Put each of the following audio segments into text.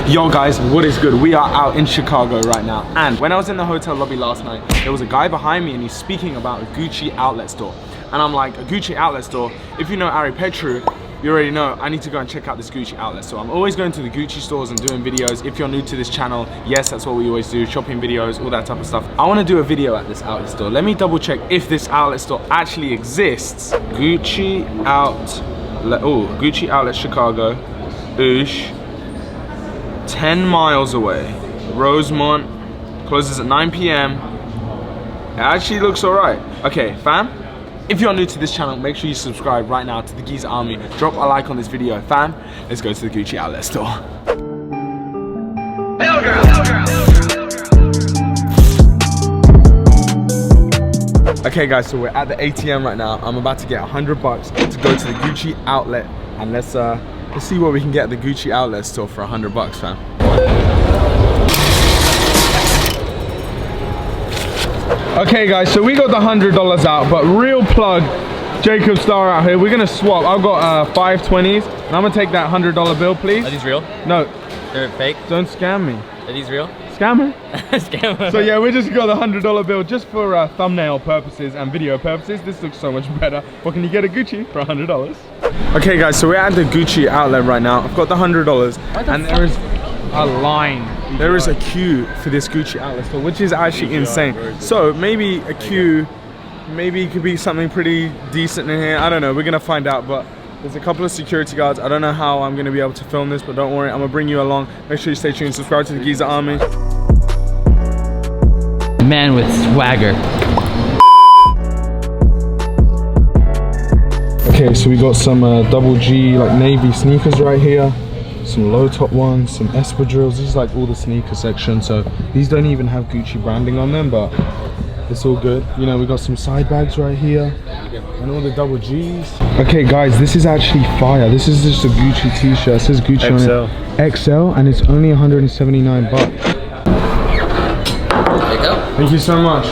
Yo guys, what is good? We are out in Chicago right now, and when I was in the hotel lobby last night, there was a guy behind me and he's speaking about a Gucci outlet store. And I'm like, a Gucci outlet store? If you know Ari Petru, you already know I need to go and check out this Gucci outlet store. I'm always going to the Gucci stores and doing videos. If you're new to this channel, yes, that's what we always do, shopping videos, all that type of stuff. I want to do a video at this outlet store. Let me double check if this outlet store actually exists. Gucci outlet Chicago, Oosh. 10 miles away. Rosemont, closes at 9 p.m. It actually looks alright. Okay, fam, if you're new to this channel, make sure you subscribe right now to the Geezer Army. Drop a like on this video. Fam, let's go to the Gucci outlet store. Okay guys, so we're at the ATM right now. I'm about to get $100 to go to the Gucci outlet, and let's see what we can get at the Gucci outlet store for $100, fam. Okay guys, so we got the $100 out, but real plug, Jacob Star out here. We're gonna swap. I've got 5 20s, and I'm gonna take that $100 bill, please. Are these real? No. They're fake? Don't scam me. Are these real? Scammer. Scammer. So yeah, we just got the $100 bill just for thumbnail purposes and video purposes. This looks so much better. What can you get at Gucci for $100? Okay guys, so we're at the Gucci outlet right now. I've got the $100, and there is a line. There is a queue for this Gucci outlet store, which is actually insane. So maybe a queue, maybe it could be something pretty decent in here. I don't know, we're gonna find out, but there's a couple of security guards. I don't know how I'm gonna be able to film this, but don't worry, I'm gonna bring you along. Make sure you stay tuned, subscribe to the Geezer Army. Man with swagger. Okay, so we got some double G like navy sneakers right here, some low top ones, some espadrilles. This is like all the sneaker section, so these don't even have Gucci branding on them, but it's all good. You know, we got some side bags right here and all the double G's. Okay guys, this is actually fire. This is just a Gucci t-shirt. It says Gucci on it. XL, and it's only 179 bucks. There you go. Thank you so much.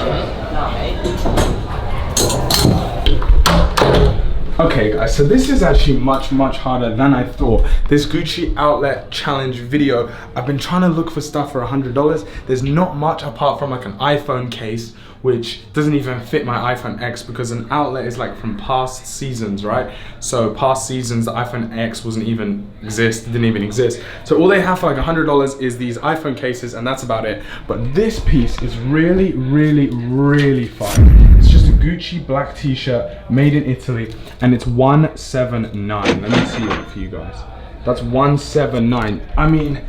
Okay guys, so this is actually much harder than I thought. This Gucci outlet challenge video, I've been trying to look for stuff for $100. There's not much apart from like an iPhone case, which doesn't even fit my iPhone X because an outlet is like from past seasons, right? So past seasons, the iPhone X didn't even exist. So all they have for like $100 is these iPhone cases, and that's about it. But this piece is really fun. It's just a Gucci black t-shirt made in Italy, and it's 179. Let me see it for you guys. That's 179. I mean,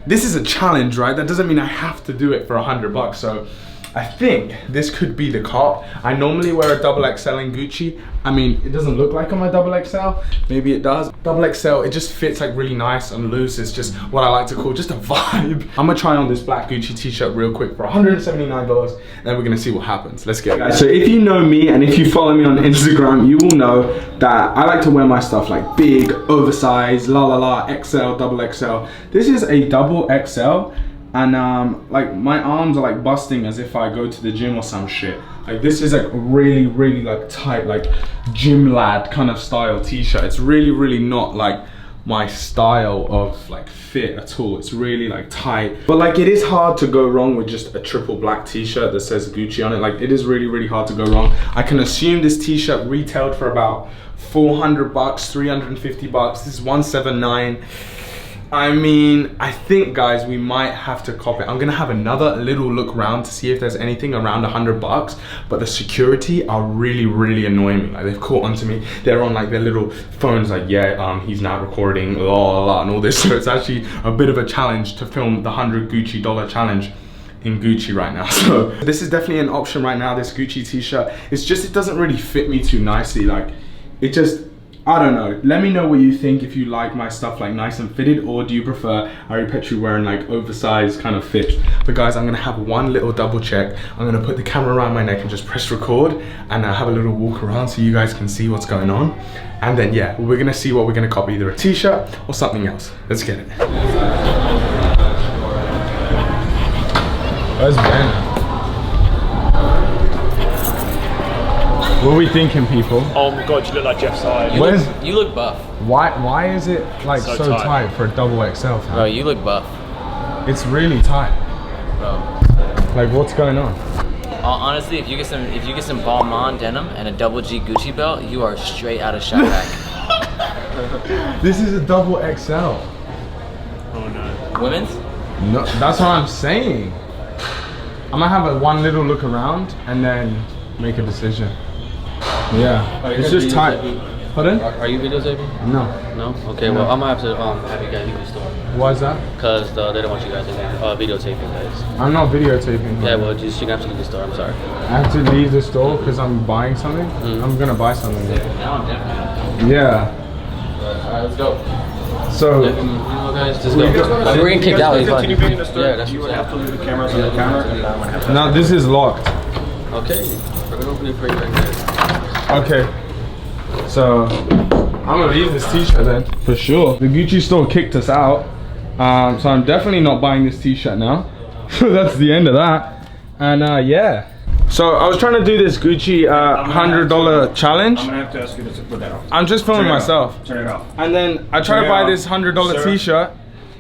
this is a challenge, right? That doesn't mean I have to do it for $100. So I think this could be the cop. I normally wear a XXL in Gucci. I mean, it doesn't look like I'm a XXL. Maybe it does. XXL, it just fits like really nice and loose. It's just what I like to call just a vibe. I'm gonna try on this black Gucci t-shirt real quick for $179, and then we're gonna see what happens. Let's get it. So if you know me and if you follow me on Instagram, you will know that I like to wear my stuff like big, oversized, XL, XXL. This is a XXL. And like my arms are like busting as if I go to the gym or some shit. Like this is like really like tight, like gym lad kind of style t-shirt. It's really not like my style of like fit at all. It's really like tight, but like it is hard to go wrong with just a triple black t-shirt that says Gucci on it. Like it is really hard to go wrong. I can assume this t-shirt retailed for about $400, 350 bucks. This is 179. I mean, I think guys, we might have to cop it. I'm gonna have another little look around to see if there's anything around $100, but the security are really annoying me. Like they've caught onto me. They're on like their little phones like, yeah, he's now recording, and all this. So it's actually a bit of a challenge to film the $100 Gucci challenge in Gucci right now. So this is definitely an option right now, this Gucci t-shirt. It's just, it doesn't really fit me too nicely. Like it just, I don't know. Let me know what you think, if you like my stuff like nice and fitted, or do you prefer Ari Petru wearing like oversized kind of fits. But guys, I'm gonna have one little double check. I'm gonna put the camera around my neck and just press record, and have a little walk around so you guys can see what's going on. And then yeah, we're gonna see what we're gonna copy, either a t-shirt or something else. Let's get it. Where's Ben? What are we thinking, people? Oh my god, you look like Jeff Side. You look buff. Why is it like so tight for a XXL? Bro, you look buff. It's really tight. Bro. Like, what's going on? Honestly, if you get some Balmain denim and a double G Gucci belt, you are straight out of Chirac. This is a double XL. Oh no. Women's? No, that's what I'm saying. I'm gonna have one little look around and then make a decision. Yeah, it's just tight. Pardon? Are you videotaping? No. No? Okay, well, I'm gonna have to have you guys leave the store. Why is that? Because they don't want you guys to videotaping, guys. I'm not videotaping. Yeah, well, you're gonna have to leave the store, I'm sorry. I have to leave the store because I'm buying something? I'm gonna buy something. Now I'm definitely. Yeah. Alright, let's go. So, You know, guys, just go. We're getting kicked out. Continue being in the store. Yeah, that's you what would I'm have to leave the cameras on the counter, and I'm gonna have to. now this is locked. Okay, we're gonna open it for you right there. Okay. So, I'm gonna leave this t-shirt then, for sure. The Gucci store kicked us out. So I'm definitely not buying this t-shirt now. That's the end of that. And yeah. So I was trying to do this Gucci $100 challenge. I'm gonna have to ask you to put that off. I'm just filming myself. Turn it off. And then I tried to buy this $100 t-shirt,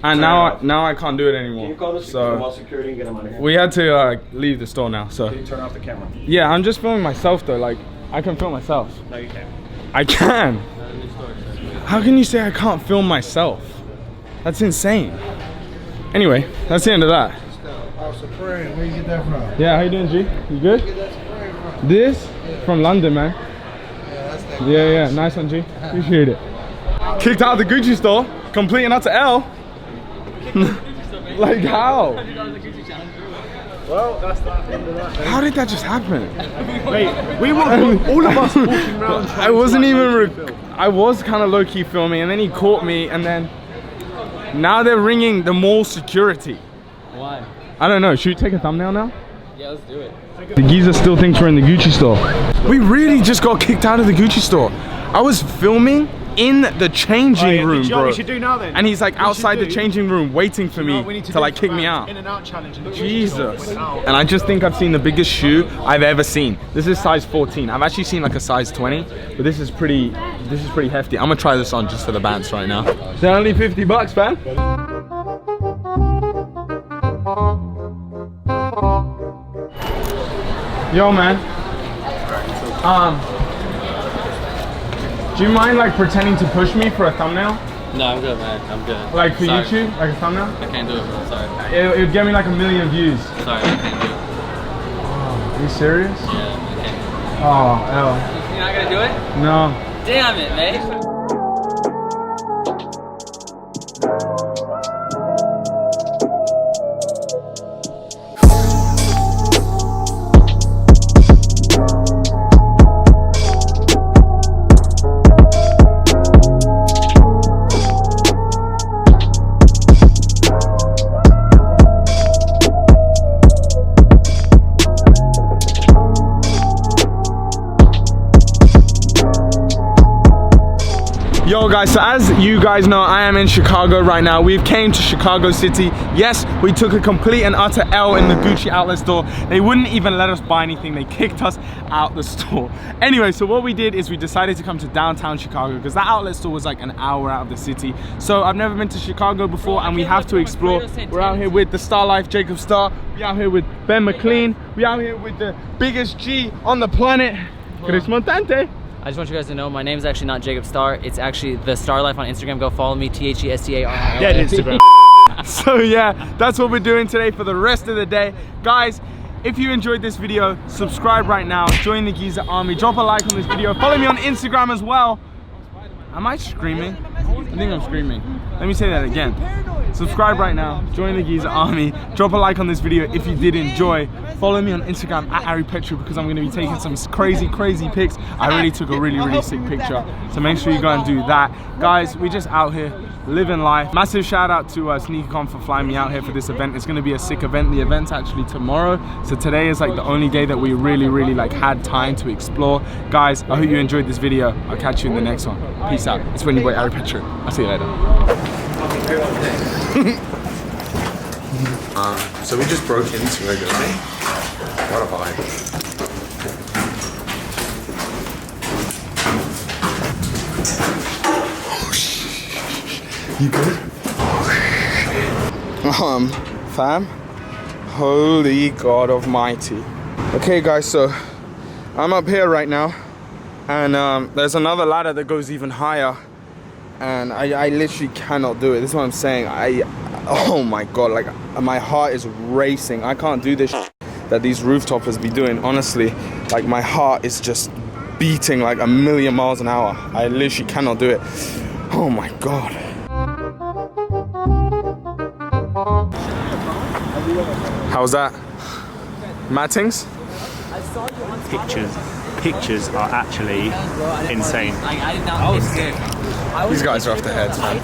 and now I can't do it anymore. Can you call the So security and get them out of here? we had to leave the store now. So Can you turn off the camera? yeah, I'm just filming myself though. Like I can film myself. No, you can't. I can. How can you say I can't film myself? That's insane. Anyway, that's the end of that. Oh, Supreme, where you get that from? Yeah, how you doing, G? You good? Get that Supreme from? This from London, man. Yeah, that's that. Yeah, nice one, G. Appreciate it. Kicked out of the Gucci store, completing out to L. Like how? Well, that's the end of that. How did that just happen? Wait, we were all of us walking around. I wasn't even. I was kind of low key filming, and then he caught me, and then now they're ringing the mall security. Why? I don't know. Should we take a thumbnail now? Yeah, let's do it. The geezer still thinks we're in the Gucci store. We really just got kicked out of the Gucci store. I was filming in the changing room, bro. We should do now then. And he's like outside the changing room waiting for me we need to like kick me out. In and out challenge. Jesus. And I just think I've seen the biggest shoe I've ever seen. This is size 14. I've actually seen like a size 20, but this is pretty hefty. I'm gonna try this on just for the bands right now. They're only 50 bucks, man. Yo, man. Do you mind like pretending to push me for a thumbnail? No, I'm good, man. I'm good. Like for Sorry. YouTube, like a thumbnail? I can't do it, bro. Sorry. It would get me like 1 million views. Sorry, I can't do it. Are you serious? Yeah, I can't. Oh, L. You're not gonna do it? No. Damn it, mate. Yo guys, so as you guys know, I am in Chicago right now. We've came to Chicago City. Yes, we took a complete and utter L in the Gucci outlet store. They wouldn't even let us buy anything. They kicked us out the store. Anyway, so what we did is we decided to come to downtown Chicago because that outlet store was like an hour out of the city. So I've never been to Chicago before and we have to explore. We're out here with the Star Life, Jacob Star. We're out here with Ben McLean. We're out here with the biggest G on the planet, Chris Montante. I just want you guys to know my name is actually not Jacob Star. It's actually the Star Life on Instagram. Go follow me, THESTAR. Yeah, Instagram. So yeah, that's what we're doing today for the rest of the day. Guys, if you enjoyed this video, subscribe right now, join the Geezer Army, drop a like on this video, follow me on Instagram as well. Am I screaming? I think I'm screaming. Let me say that again. Subscribe right now, join the Geezer Army, drop a like on this video if you did enjoy. Follow me on Instagram at Ari Petru because I'm going to be taking some crazy pics. I really took a really sick picture, so make sure you go and do that. Guys, we just out here living life. Massive shout out to SneakerCon for flying me out here for this event. It's going to be a sick event. The event's actually tomorrow, so today is like the only day that we really like had time to explore. Guys, I hope you enjoyed this video. I'll catch you in the next one. Peace out. It's been your boy Ari Petru. I'll see you later. So we just broke into a building. What a vibe. You good? Fam, holy God Almighty. Okay guys, so I'm up here right now, and there's another ladder that goes even higher, and I literally cannot do it. This is what I'm saying. Oh my God, like my heart is racing. I can't do this that these rooftopers be doing. Honestly, like my heart is just beating like a million miles an hour. I literally cannot do it. Oh my God. How's that? Mattings? Pictures are actually insane. These guys are off their heads, man.